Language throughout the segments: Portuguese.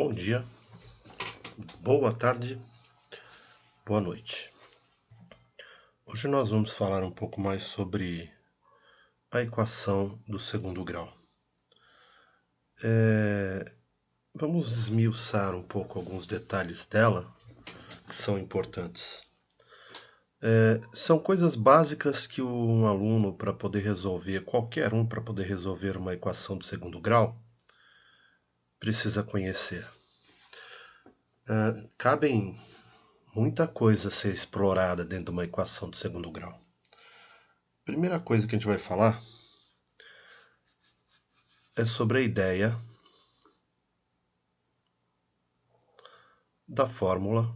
Bom dia, boa tarde, boa noite. Hoje nós vamos falar um pouco mais sobre a equação do segundo grau. Vamos esmiuçar um pouco alguns detalhes dela que são importantes. São coisas básicas que um aluno, para poder resolver, qualquer um para poder resolver uma equação do segundo grau, precisa conhecer. Cabem muita coisa a ser explorada dentro de uma equação do segundo grau. Primeira coisa que a gente vai falar é sobre a ideia da fórmula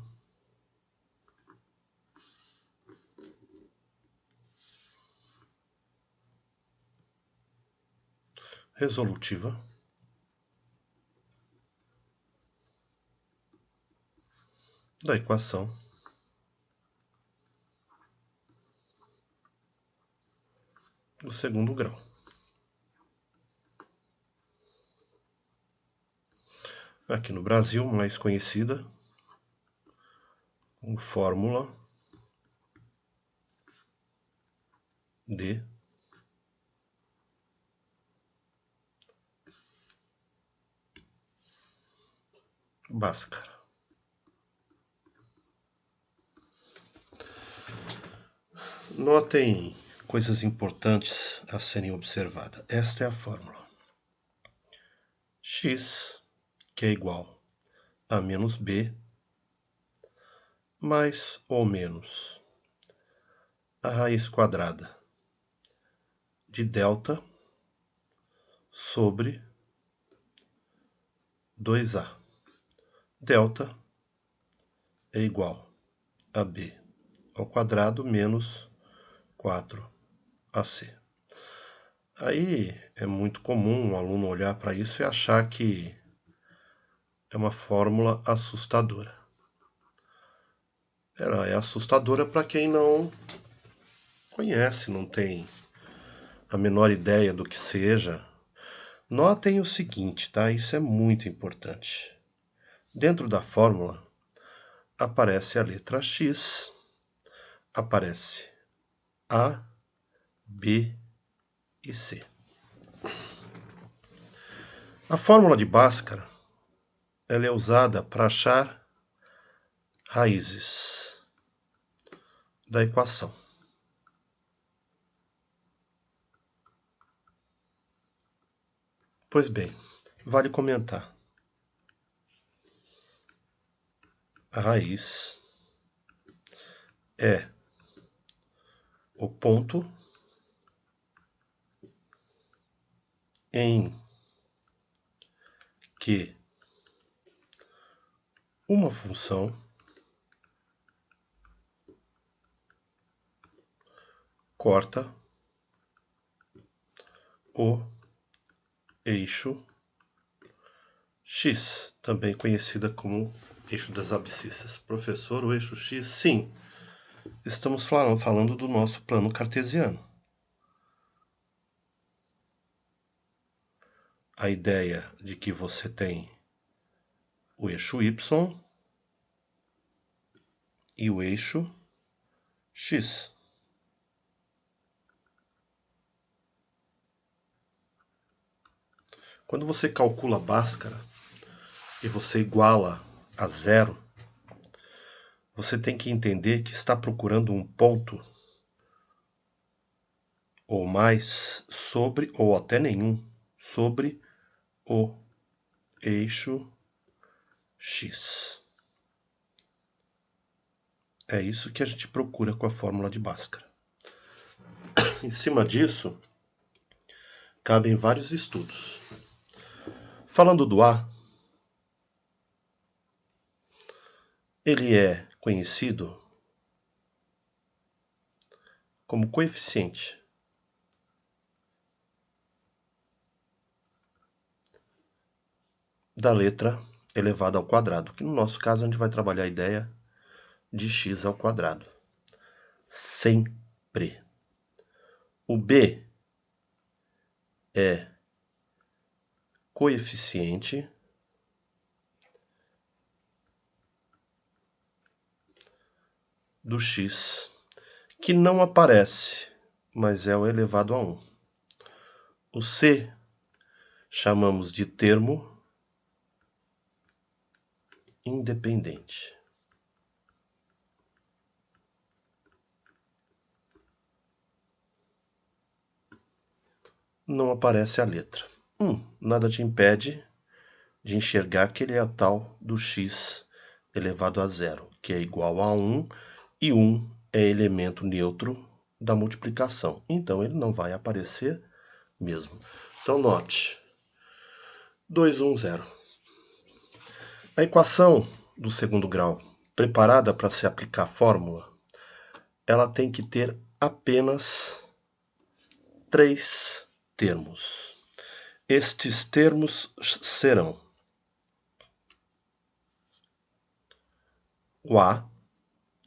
resolutiva da equação do segundo grau. Aqui no Brasil, mais conhecida como fórmula de Bhaskara. Notem coisas importantes a serem observadas. Esta é a fórmula. X, que é igual a menos B, mais ou menos a raiz quadrada de delta sobre 2A. Delta é igual a B ao quadrado menos 4AC. Aí é muito comum um aluno olhar para isso e achar que é uma fórmula assustadora. Ela é assustadora para quem não conhece, não tem a menor ideia do que seja. Notem o seguinte, tá? Isso é muito importante. Dentro da fórmula aparece a letra X, aparece A, B e C. A fórmula de Bhaskara ela é usada para achar raízes da equação. Pois bem, vale comentar. A raiz é o ponto em que uma função corta o eixo X, também conhecida como eixo das abscissas. Professor, o eixo X? Sim, estamos falando do nosso plano cartesiano. A ideia de que você tem o eixo Y e o eixo X. Quando você calcula Bhaskara e você iguala a zero, você tem que entender que está procurando um ponto ou mais sobre, ou até nenhum, sobre o eixo X. É isso que a gente procura com a fórmula de Bhaskara. Em cima disso, cabem vários estudos. Falando do A, ele é conhecido como coeficiente da letra elevada ao quadrado, que no nosso caso a gente vai trabalhar a ideia de x ao quadrado. Sempre. O B é coeficiente do x, que não aparece, mas é o elevado a 1. O c chamamos de termo independente. Não aparece a letra. Nada te impede de enxergar que ele é a tal do x elevado a 0, que é igual a 1, e 1 é elemento neutro da multiplicação. Então, ele não vai aparecer mesmo. Então, note, 2, 1, 0. A equação do segundo grau, preparada para se aplicar a fórmula, ela tem que ter apenas 3 termos. Estes termos serão o a,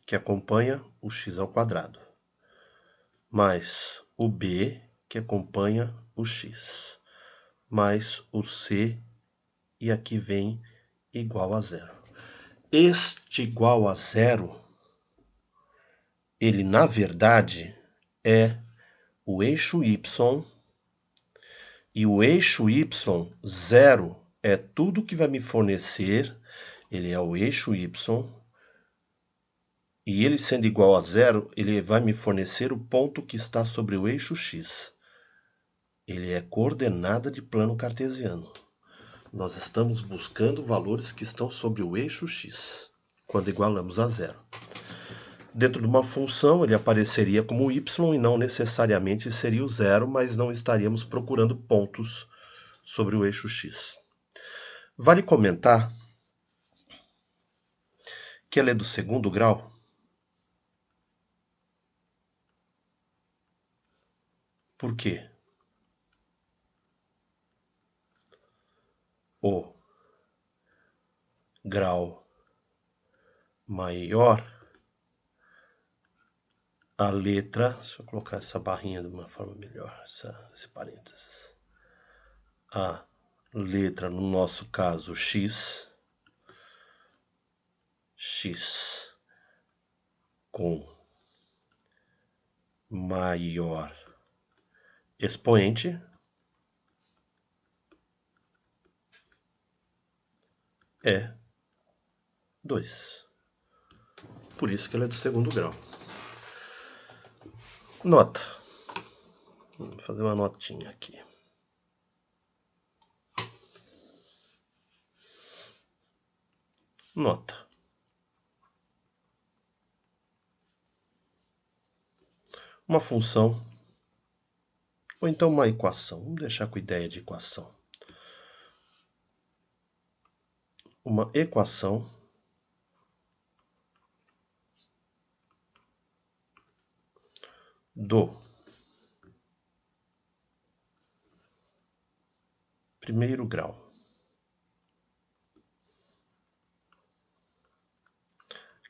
que acompanha o x ao quadrado, mais o b, que acompanha o x, mais o c, e aqui vem igual a 0. Este igual a 0, ele na verdade é o eixo y, e o eixo y, 0, é tudo que vai me fornecer, ele é o eixo y, e ele sendo igual a 0, ele vai me fornecer o ponto que está sobre o eixo x. Ele é coordenada de plano cartesiano. Nós estamos buscando valores que estão sobre o eixo x, quando igualamos a 0. Dentro de uma função, ele apareceria como y e não necessariamente seria o 0, mas não estaríamos procurando pontos sobre o eixo x. Vale comentar que ela é do segundo grau. Por quê? O grau maior, a letra, deixa eu colocar essa barrinha de uma forma melhor, esse parênteses. A letra, no nosso caso, x com maior expoente é 2. Por isso que ela é do segundo grau. Nota. Vamos fazer uma notinha aqui. Nota. Uma função, ou então uma equação. Vamos deixar com ideia de equação. Uma equação do primeiro grau.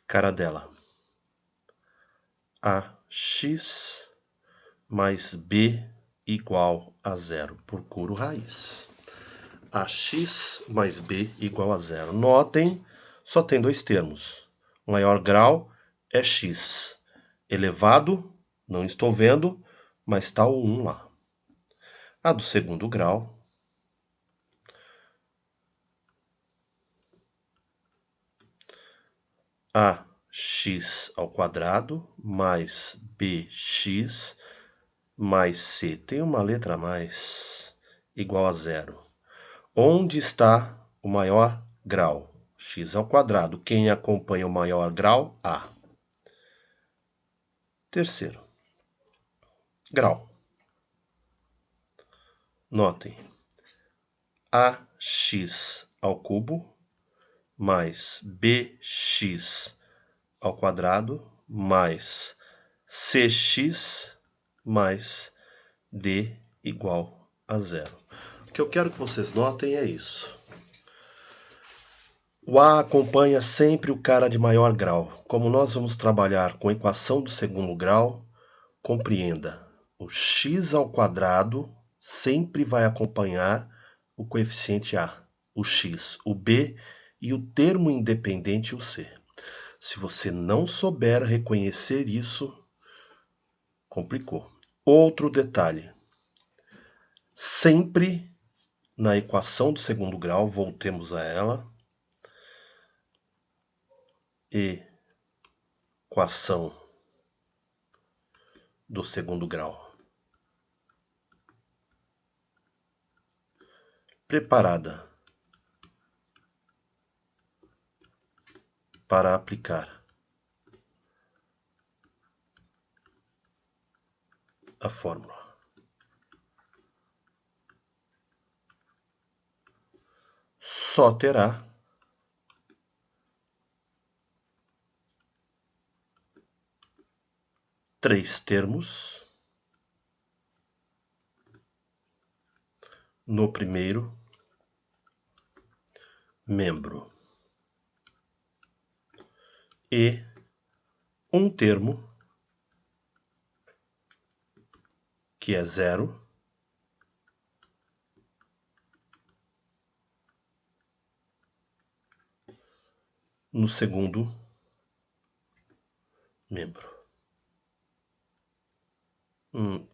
Cara dela. Ax mais b igual a 0, procuro raiz. Ax mais b igual a 0. Notem, só tem 2 termos. O maior grau é x. Elevado, não estou vendo, mas está o 1 lá. A do segundo grau ax ao quadrado mais bx mais c, tem uma letra a mais, igual a 0. Onde está o maior grau? X ao quadrado. Quem acompanha o maior grau? A. Terceiro grau. Notem, ax ao cubo mais bx ao quadrado mais cx mais d igual a 0. O que eu quero que vocês notem é isso. O A acompanha sempre o cara de maior grau. Como nós vamos trabalhar com a equação do segundo grau, compreenda, o x ao quadrado sempre vai acompanhar o coeficiente A, o x, o b e o termo independente, o c. Se você não souber reconhecer isso, complicou. Outro detalhe. Sempre na equação do segundo grau, voltemos a ela, equação do segundo grau. Preparada para aplicar a fórmula. Só terá três termos no primeiro membro e um termo que é zero no segundo membro.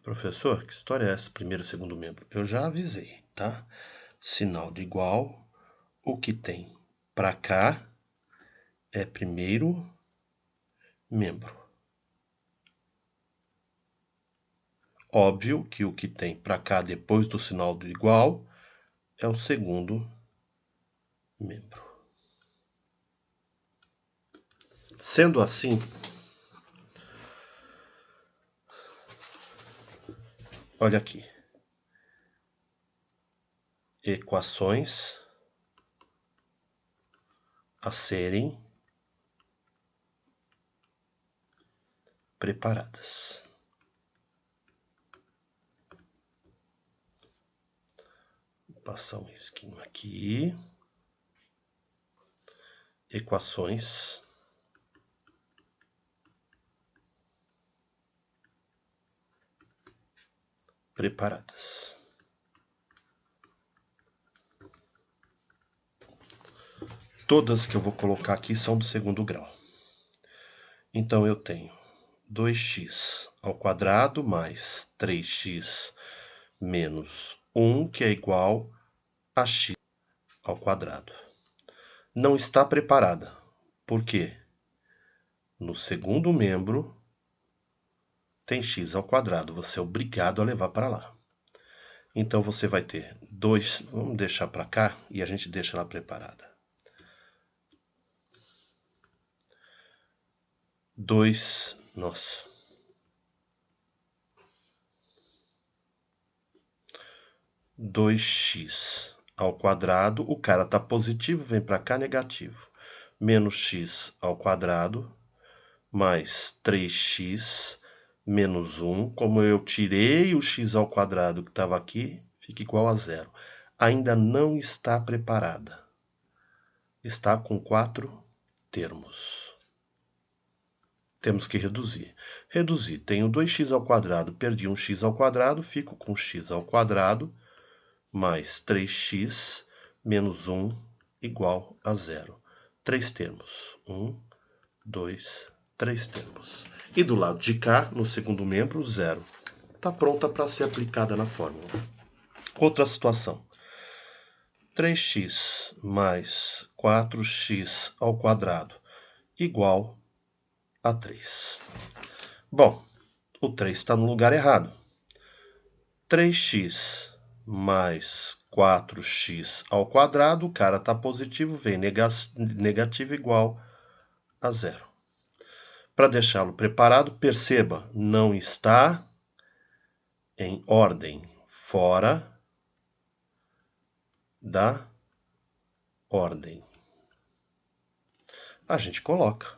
Professor, que história é essa, primeiro e segundo membro? Eu já avisei, tá? Sinal de igual, o que tem para cá é primeiro membro. Óbvio que o que tem para cá depois do sinal do igual é o segundo membro. Sendo assim, olha aqui. Equações a serem preparadas. Vou passar um risquinho aqui. Equações preparadas. Todas que eu vou colocar aqui são do segundo grau. Então eu tenho 2x ao quadrado mais 3x menos 1, que é igual a x ao quadrado. Não está preparada. Por quê? No segundo membro tem x ao quadrado. Você é obrigado a levar para lá. Então você vai ter 2, vamos deixar para cá e a gente deixa ela preparada. 2, nossa. 2x ao quadrado, o cara tá positivo, vem para cá negativo. Menos x ao quadrado, mais 3x menos 1. Como eu tirei o x ao quadrado que estava aqui, fica igual a zero. Ainda não está preparada. Está com 4 termos. Temos que reduzir. Reduzir. Tenho 2x ao quadrado, perdi um x ao quadrado, fico com x ao quadrado mais 3x menos 1 igual a zero. 3 termos. 1, 2, 3 termos. E do lado de cá, no segundo membro, zero. Está pronta para ser aplicada na fórmula. Outra situação. 3x mais 4x ao quadrado igual a 3. Bom, o 3 está no lugar errado. 3x mais 4x ao quadrado, o cara está positivo, vem negativo igual a zero. Para deixá-lo preparado, perceba, não está em ordem, fora da ordem. A gente coloca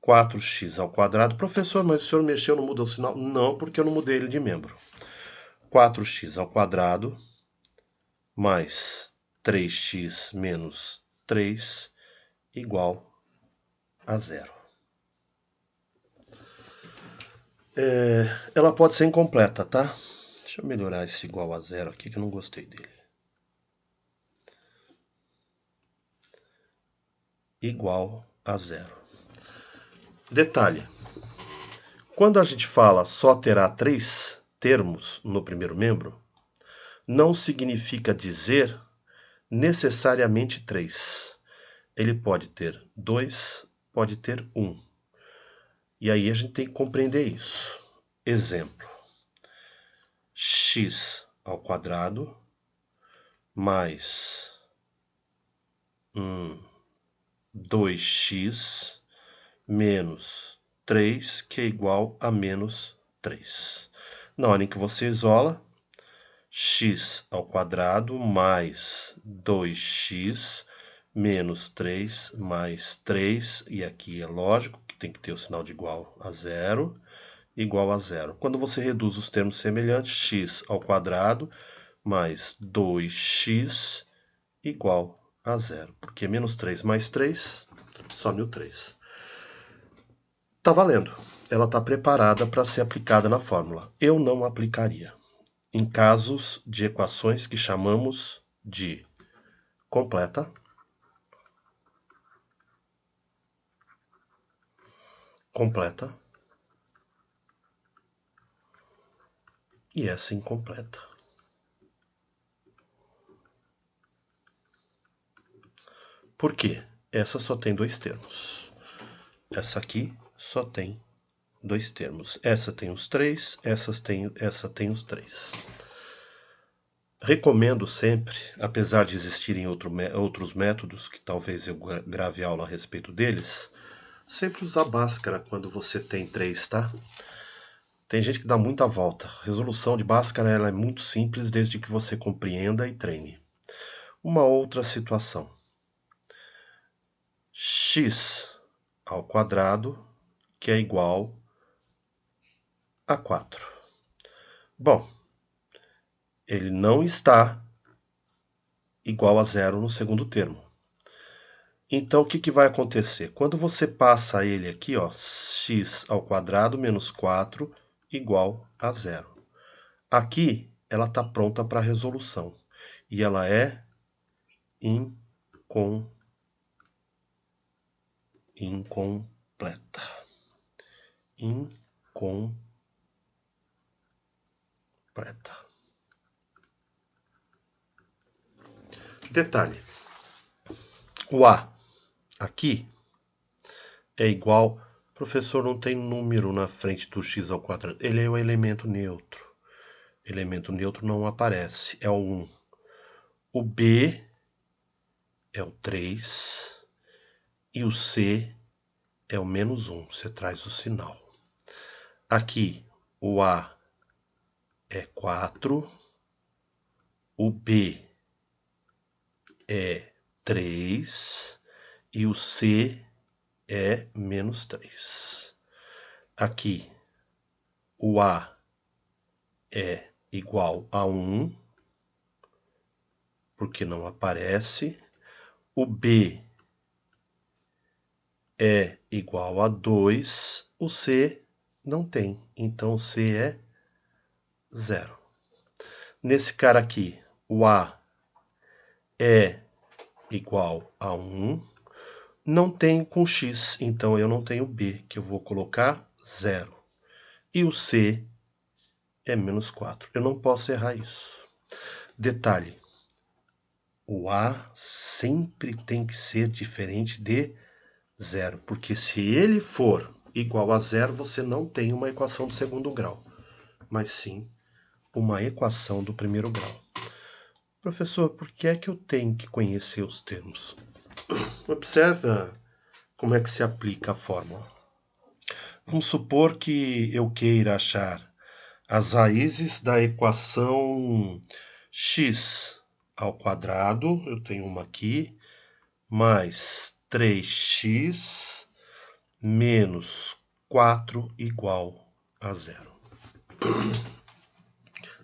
4x ao quadrado. Professor, mas o senhor mexeu, não muda o sinal? Não, porque eu não mudei ele de membro. 4x ao quadrado mais 3x menos 3 igual a zero. Ela pode ser incompleta, tá? Deixa eu melhorar esse igual a zero aqui, que eu não gostei dele. Igual a zero. Detalhe, quando a gente fala só terá 3 termos no primeiro membro, não significa dizer necessariamente 3. Ele pode ter 2, pode ter 1. E aí a gente tem que compreender isso. Exemplo, x ao quadrado mais 2x menos 3, que é igual a menos 3. Na hora em que você isola, x ao quadrado mais 2x menos 3 mais 3, e aqui é lógico que tem que ter o sinal de igual a zero, igual a zero. Quando você reduz os termos semelhantes, x ao quadrado mais 2x igual a zero, porque menos 3 mais 3, some o 3. Tá valendo. Ela está preparada para ser aplicada na fórmula. Eu não aplicaria em casos de equações que chamamos de completa, e essa incompleta. Por quê? Essa só tem 2 termos. Essa aqui só tem 2 termos. Essa tem os 3, essa tem os 3. Recomendo sempre, apesar de existirem outros métodos, que talvez eu grave aula a respeito deles, sempre usar Bhaskara quando você tem 3, tá? Tem gente que dá muita volta. A resolução de Bhaskara ela é muito simples desde que você compreenda e treine. Uma outra situação. X ao quadrado, que é igual a 4. Bom, ele não está igual a zero no segundo termo. Então, o que vai acontecer? Quando você passa ele aqui, ó, x ao quadrado menos 4 igual a zero. Aqui, ela está pronta para resolução. E ela é incompleta. Detalhe. O A aqui é igual... Professor, não tem número na frente do x ao quadrado. Ele é o elemento neutro. Elemento neutro não aparece. É o 1. O B é o 3. E o C é o menos 1. Você traz o sinal. Aqui, o A é 4. O B é 3. E o C é menos 3. Aqui, o A é igual a 1, porque não aparece. O B é igual a 2. O C não tem, então o C é 0. Nesse cara aqui, o A é igual a 1. Não tem com x, então eu não tenho B, que eu vou colocar 0. E o C é menos 4. Eu não posso errar isso. Detalhe, o A sempre tem que ser diferente de 0, porque se ele for igual a 0, você não tem uma equação do segundo grau, mas sim uma equação do primeiro grau. Professor, por que é que eu tenho que conhecer os termos? Observa como é que se aplica a fórmula. Vamos supor que eu queira achar as raízes da equação x ao quadrado, eu tenho uma aqui, mais 3x menos 4 igual a 0.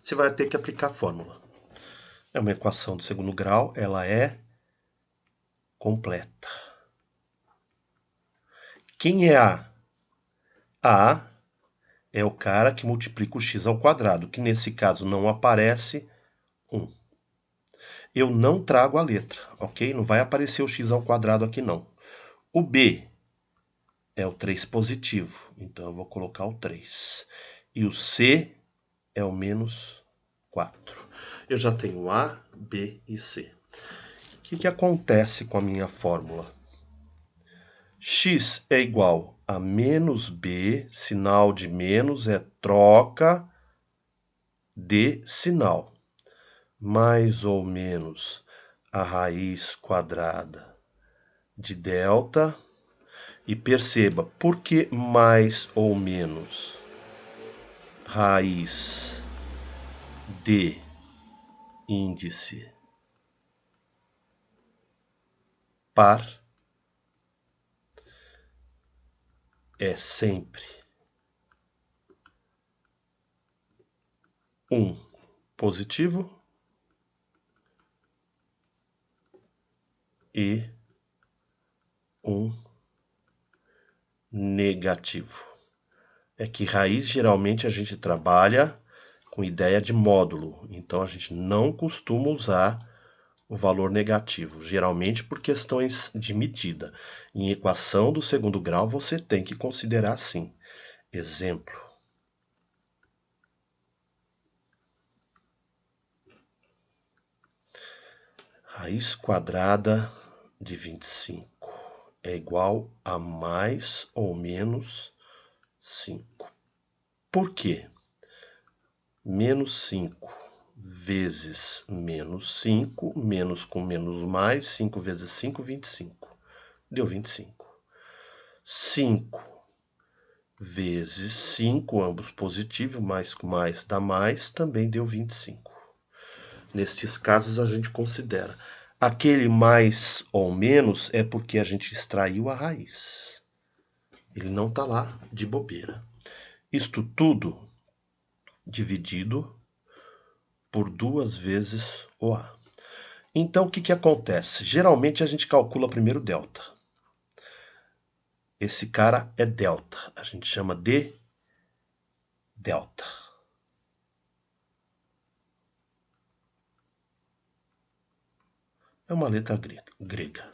Você vai ter que aplicar a fórmula. É uma equação de segundo grau, ela é completa. Quem é A? A é o cara que multiplica o x ao quadrado, que nesse caso não aparece 1. Eu não trago a letra, ok? Não vai aparecer o x ao quadrado aqui não. O B é o 3 positivo, então eu vou colocar o 3. E o C é o menos 4. Eu já tenho A, B e C. O que acontece com a minha fórmula? X é igual a menos B, sinal de menos é troca de sinal, mais ou menos a raiz quadrada de delta. E perceba, por que mais ou menos raiz de índice par é sempre um positivo e um negativo. É que raiz geralmente a gente trabalha com ideia de módulo, então a gente não costuma usar o valor negativo, geralmente por questões de medida. Em equação do segundo grau você tem que considerar assim. Exemplo. Raiz quadrada de 25 é igual a mais ou menos 5. Por quê? Menos 5 vezes menos 5, menos com menos mais, 5 vezes 5, 25. Deu 25. 5 vezes 5, ambos positivos, mais com mais dá mais, também deu 25. Nestes casos a gente considera. Aquele mais ou menos é porque a gente extraiu a raiz. Ele não está lá de bobeira. Isto tudo dividido por 2 vezes o A. Então, o que acontece? Geralmente a gente calcula primeiro delta. Esse cara é delta. A gente chama de delta. É uma letra grega.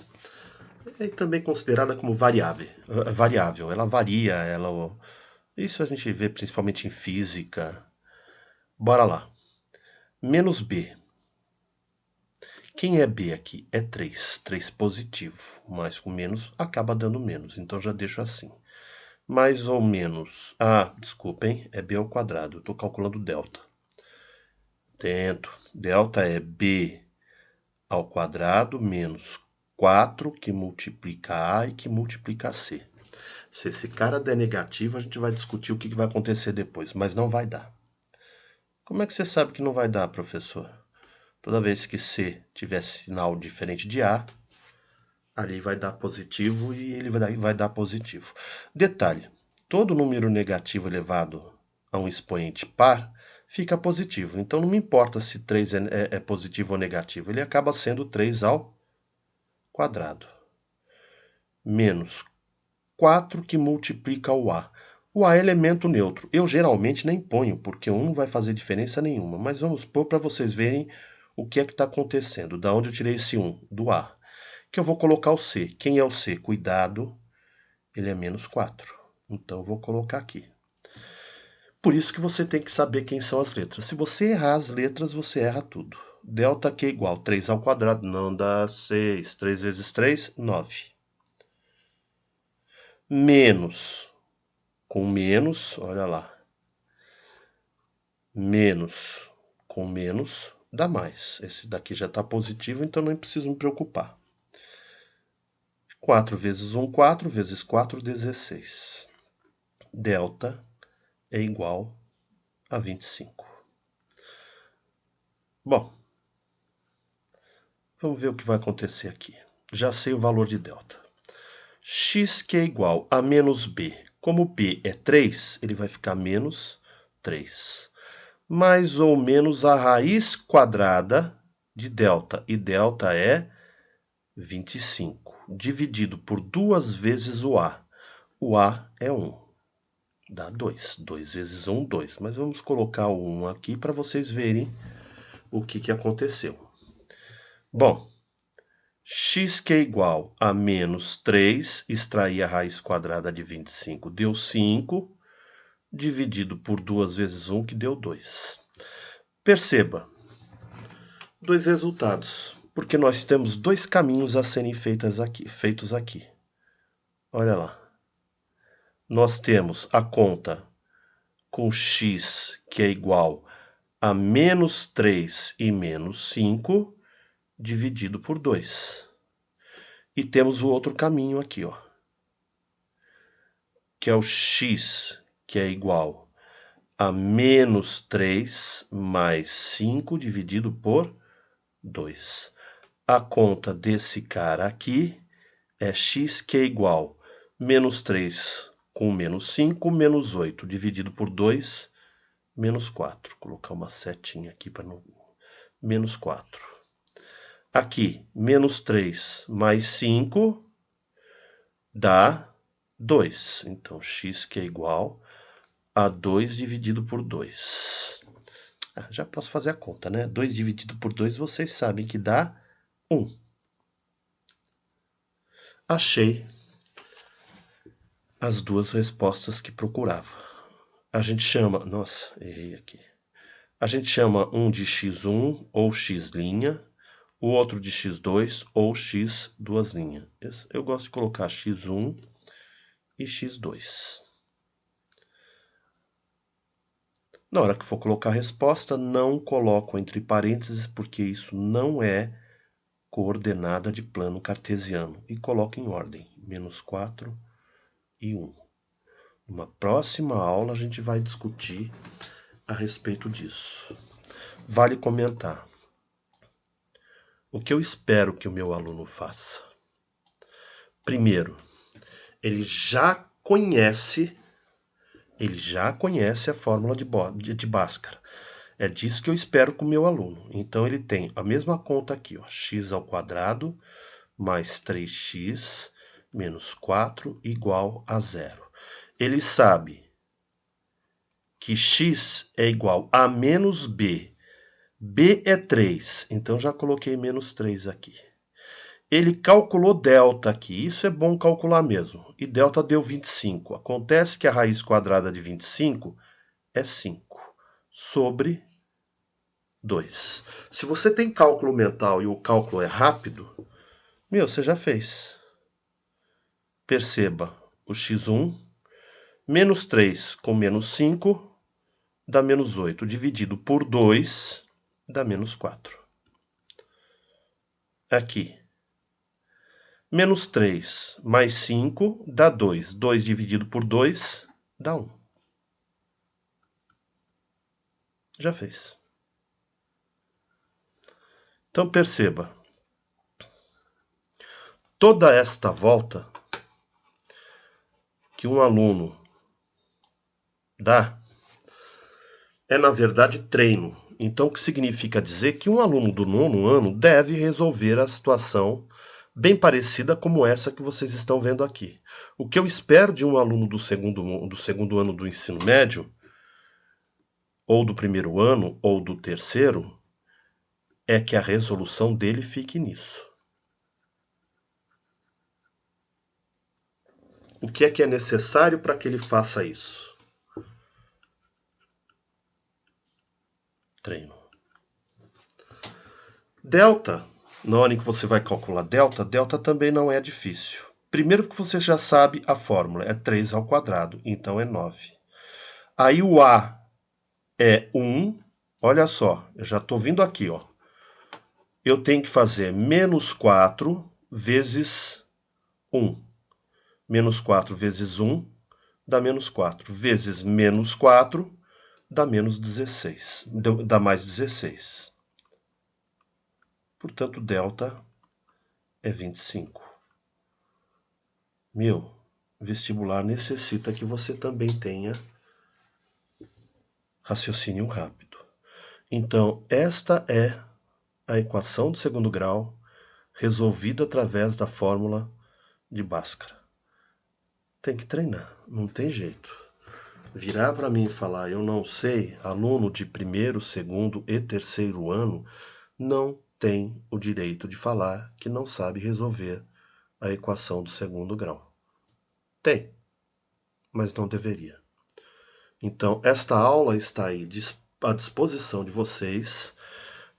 É também considerada como variável. Ela varia, isso a gente vê principalmente em física. Bora lá. Menos B. Quem é B aqui? É 3. 3 positivo. Mais com menos acaba dando menos. Então já deixo assim. Mais ou menos. Ah, desculpem. É B ao quadrado. Eu estou calculando delta. Tento. Delta é B ao quadrado menos 4 que multiplica A e que multiplica C. Se esse cara der negativo, a gente vai discutir o que vai acontecer depois, mas não vai dar. Como é que você sabe que não vai dar, professor? Toda vez que C tiver sinal diferente de A, ali vai dar positivo e ele vai dar positivo. Detalhe, todo número negativo elevado a um expoente par fica positivo. Então não me importa se 3 é positivo ou negativo, ele acaba sendo 3 ao quadrado. Menos 4 que multiplica o A. O A é elemento neutro. Eu geralmente nem ponho, porque um não vai fazer diferença nenhuma. Mas vamos pôr para vocês verem o que é que está acontecendo. Da onde eu tirei esse 1? Do A. Que eu vou colocar o C. Quem é o C? Cuidado, ele é menos 4. Então eu vou colocar aqui. Por isso que você tem que saber quem são as letras. Se você errar as letras, você erra tudo. Delta Q igual 3 ao quadrado, não dá 6. 3 vezes 3, 9. Menos, com menos, olha lá. Menos com menos dá mais. Esse daqui já está positivo, então não preciso me preocupar. 4 vezes 1, 4, vezes 4, 16. Delta é igual a 25. Bom, vamos ver o que vai acontecer aqui. Já sei o valor de delta. X que é igual a menos B. Como B é 3, ele vai ficar menos 3. Mais ou menos a raiz quadrada de delta. E delta é 25. Dividido por 2 vezes o A. O A é 1. Dá 2. 2 vezes 1, 2. Mas vamos colocar o 1 aqui para vocês verem o que aconteceu. Bom, x que é igual a menos 3, extrair a raiz quadrada de 25, deu 5, dividido por 2 vezes 1, que deu 2. Perceba, dois resultados, porque nós temos dois caminhos a serem feitos aqui. Olha lá. Nós temos a conta com x, que é igual a menos 3 e menos 5, dividido por 2. E temos o outro caminho aqui, ó, que é o x, que é igual a menos 3 mais 5 dividido por 2. A conta desse cara aqui é x, que é igual a menos 3 com menos 5, menos 8 dividido por 2, menos 4. Vou colocar uma setinha aqui para não... menos 4. Aqui, menos 3 mais 5 dá 2. Então, x, que é igual a 2 dividido por 2. Já posso fazer a conta, né? 2 dividido por 2, vocês sabem que dá 1. Achei as duas respostas que procurava. A gente chama... Nossa, errei aqui. A gente chama um de x1 ou x', o outro de x2 ou x duas linhas. Eu gosto de colocar x1 e x2. Na hora que for colocar a resposta, não coloco entre parênteses, porque isso não é coordenada de plano cartesiano. E coloco em ordem, menos 4 e 1. Numa próxima aula, a gente vai discutir a respeito disso. Vale comentar. O que eu espero que o meu aluno faça? Primeiro, ele já conhece a fórmula de Bhaskara. É disso que eu espero com o meu aluno. Então, ele tem a mesma conta aqui, ó, x ao quadrado mais 3x menos 4 igual a 0. Ele sabe que x é igual a menos b. B é 3, então já coloquei menos 3 aqui. Ele calculou delta aqui, isso é bom calcular mesmo. E delta deu 25. Acontece que a raiz quadrada de 25 é 5 sobre 2. Se você tem cálculo mental e o cálculo é rápido, você já fez. Perceba, o x1, menos 3 com menos 5 dá menos 8, dividido por 2 dá menos 4. Aqui, menos 3 mais 5 dá 2. 2 dividido por 2 dá 1. Já fez. Então, perceba. Toda esta volta que um aluno dá é, na verdade, treino. Então, o que significa dizer que um aluno do 9º ano deve resolver a situação bem parecida como essa que vocês estão vendo aqui. O que eu espero de um aluno do segundo ano do ensino médio, ou do 1º ano, ou do 3º, é que a resolução dele fique nisso. O que é necessário para que ele faça isso? Treino. Delta, na hora em que você vai calcular delta também não é difícil. Primeiro que você já sabe a fórmula, é 3 ao quadrado, então é 9. Aí o A é 1, olha só, eu já estou vindo aqui, ó. Eu tenho que fazer menos 4 vezes 1. Menos 4 vezes 1 dá menos 4. Vezes menos 4 dá menos 16. Dá mais 16. Portanto, delta é 25. Vestibular necessita que você também tenha raciocínio rápido. Então, esta é a equação de segundo grau resolvida através da fórmula de Bhaskara. Tem que treinar, não tem jeito. Virar para mim e falar, eu não sei, aluno de 1º, 2º e 3º ano, não tem o direito de falar que não sabe resolver a equação do segundo grau. Tem, mas não deveria. Então, esta aula está aí à disposição de vocês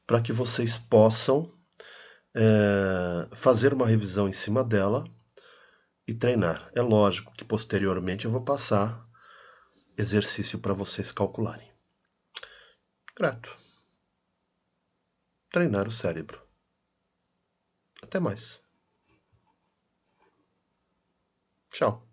para que vocês possam fazer uma revisão em cima dela e treinar. É lógico que posteriormente eu vou passar exercício para vocês calcularem. Grato. Treinar o cérebro. Até mais. Tchau.